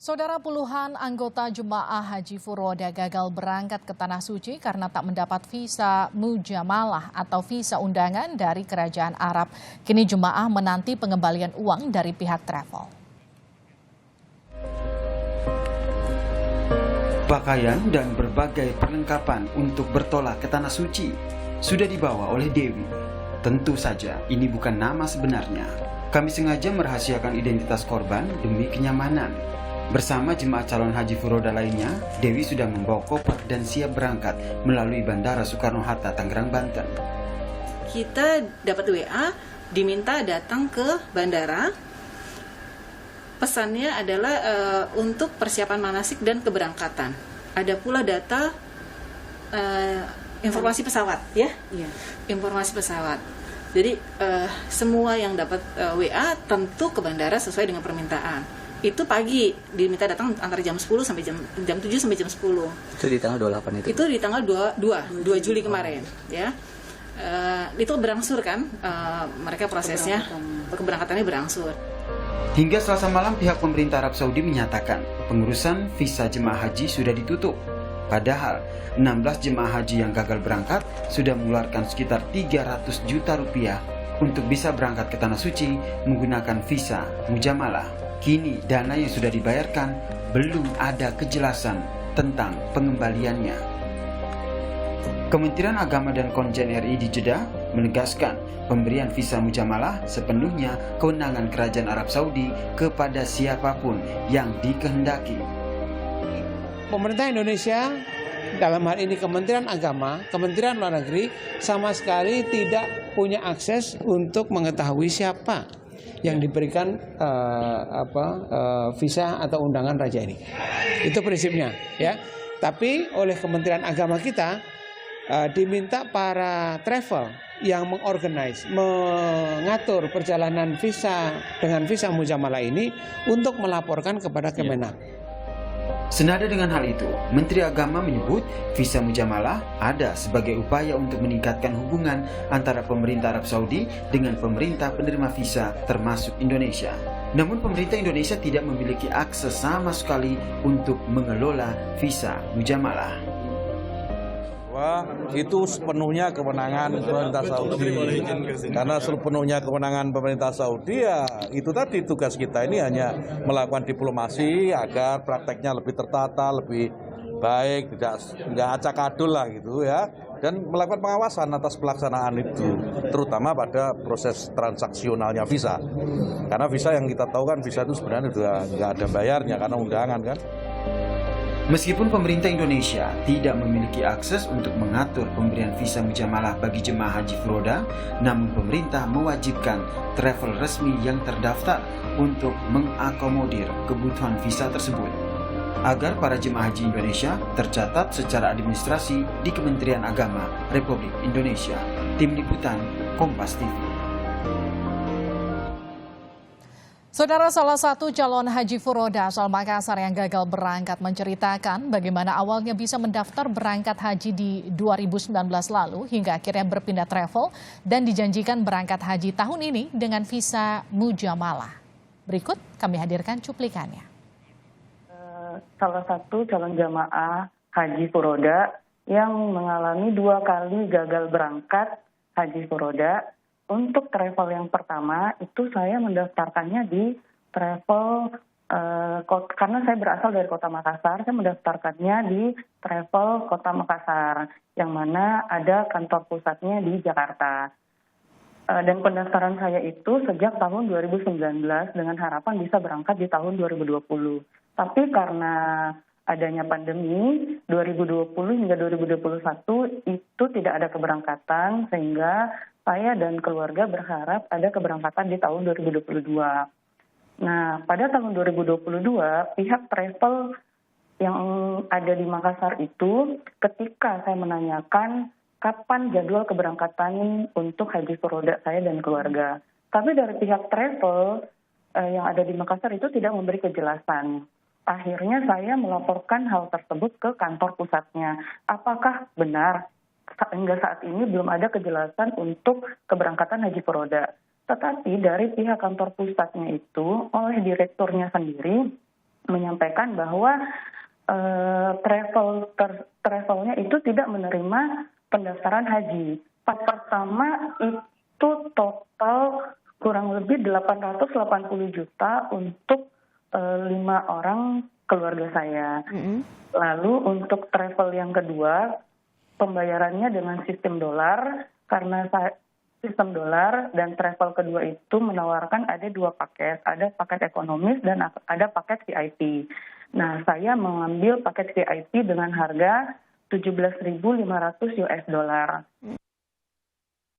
Saudara, puluhan anggota jemaah Haji Furoda gagal berangkat ke Tanah Suci karena tak mendapat visa mujamalah atau visa undangan dari Kerajaan Arab. Kini jemaah menanti pengembalian uang dari pihak travel. Pakaian dan berbagai perlengkapan untuk bertolak ke Tanah Suci sudah dibawa oleh Dewi. Tentu saja ini bukan nama sebenarnya. Kami sengaja merahasiakan identitas korban demi kenyamanan. Bersama jemaah calon haji Furoda lainnya, Dewi sudah membawa koper dan siap berangkat melalui Bandara Soekarno-Hatta, Tangerang, Banten. Kita dapat WA, diminta datang ke bandara. Pesannya adalah untuk persiapan manasik dan keberangkatan. Ada pula data informasi pesawat, ya? Iya. Informasi pesawat. Jadi semua yang dapat WA tentu ke bandara sesuai dengan permintaan. Itu pagi diminta datang antara jam 10 sampai jam 7 sampai jam 10. Itu di tanggal 28 itu? Itu di tanggal 2 Juli kemarin, ya. Itu berangsur kan, mereka prosesnya keberangkatannya berangsur. Hingga Selasa malam pihak pemerintah Arab Saudi menyatakan pengurusan visa jemaah haji sudah ditutup. Padahal 16 jemaah haji yang gagal berangkat sudah mengeluarkan sekitar 300 juta rupiah untuk bisa berangkat ke Tanah Suci menggunakan visa mujamalah. Kini dana yang sudah dibayarkan belum ada kejelasan tentang pengembaliannya. Kementerian Agama dan Konjen RI di Jeddah menegaskan pemberian visa mujamalah sepenuhnya kewenangan Kerajaan Arab Saudi kepada siapapun yang dikehendaki. Pemerintah Indonesia dalam hal ini Kementerian Agama, Kementerian Luar Negeri sama sekali tidak punya akses untuk mengetahui siapa yang diberikan visa atau undangan raja ini. Itu prinsipnya, ya. Tapi oleh Kementerian Agama kita diminta para travel yang mengatur perjalanan visa dengan visa mujamalah ini untuk melaporkan kepada Kemenak. Senada dengan hal itu, Menteri Agama menyebut visa mujamalah ada sebagai upaya untuk meningkatkan hubungan antara pemerintah Arab Saudi dengan pemerintah penerima visa termasuk Indonesia. Namun pemerintah Indonesia tidak memiliki akses sama sekali untuk mengelola visa mujamalah. Itu sepenuhnya kewenangan pemerintah Saudi. Karena sepenuhnya kewenangan pemerintah Saudi, ya itu tadi tugas kita ini hanya melakukan diplomasi agar prakteknya lebih tertata, lebih baik, tidak acak adul lah gitu ya. Dan melakukan pengawasan atas pelaksanaan itu, terutama pada proses transaksionalnya visa. Karena visa yang kita tahu kan visa itu sebenarnya sudah nggak ada bayarnya karena undangan kan. Meskipun pemerintah Indonesia tidak memiliki akses untuk mengatur pemberian visa mujamalah bagi jemaah haji Furoda, namun pemerintah mewajibkan travel resmi yang terdaftar untuk mengakomodir kebutuhan visa tersebut, agar para jemaah haji Indonesia tercatat secara administrasi di Kementerian Agama Republik Indonesia. Tim Liputan, Kompas TV. Saudara, salah satu calon haji Furoda asal Makassar yang gagal berangkat menceritakan bagaimana awalnya bisa mendaftar berangkat haji di 2019 lalu hingga akhirnya berpindah travel dan dijanjikan berangkat haji tahun ini dengan visa mujamalah. Berikut kami hadirkan cuplikannya. Salah satu calon jamaah haji Furoda yang mengalami 2 kali gagal berangkat haji Furoda. Untuk travel yang pertama itu saya mendaftarkannya di travel karena saya berasal dari Kota Makassar, saya mendaftarkannya di travel Kota Makassar yang mana ada kantor pusatnya di Jakarta. Dan pendaftaran saya itu sejak tahun 2019 dengan harapan bisa berangkat di tahun 2020. Tapi karena adanya pandemi 2020 hingga 2021 itu tidak ada keberangkatan sehingga saya dan keluarga berharap ada keberangkatan di tahun 2022. Nah, pada tahun 2022 pihak travel yang ada di Makassar itu ketika saya menanyakan kapan jadwal keberangkatan untuk haji Furoda saya dan keluarga. Tapi dari pihak travel yang ada di Makassar itu tidak memberi kejelasan. Akhirnya saya melaporkan hal tersebut ke kantor pusatnya. Apakah benar hingga saat ini belum ada kejelasan untuk keberangkatan haji Furoda? Tetapi dari pihak kantor pusatnya itu oleh direkturnya sendiri menyampaikan bahwa travelnya itu tidak menerima pendaftaran haji. Pas pertama itu total kurang lebih 880 juta untuk 5 orang keluarga saya. Lalu untuk travel yang kedua, pembayarannya dengan sistem dolar, karena sistem dolar dan travel kedua itu menawarkan ada 2 paket, ada paket ekonomis dan ada paket VIP. Nah, saya mengambil paket VIP dengan harga $17.500.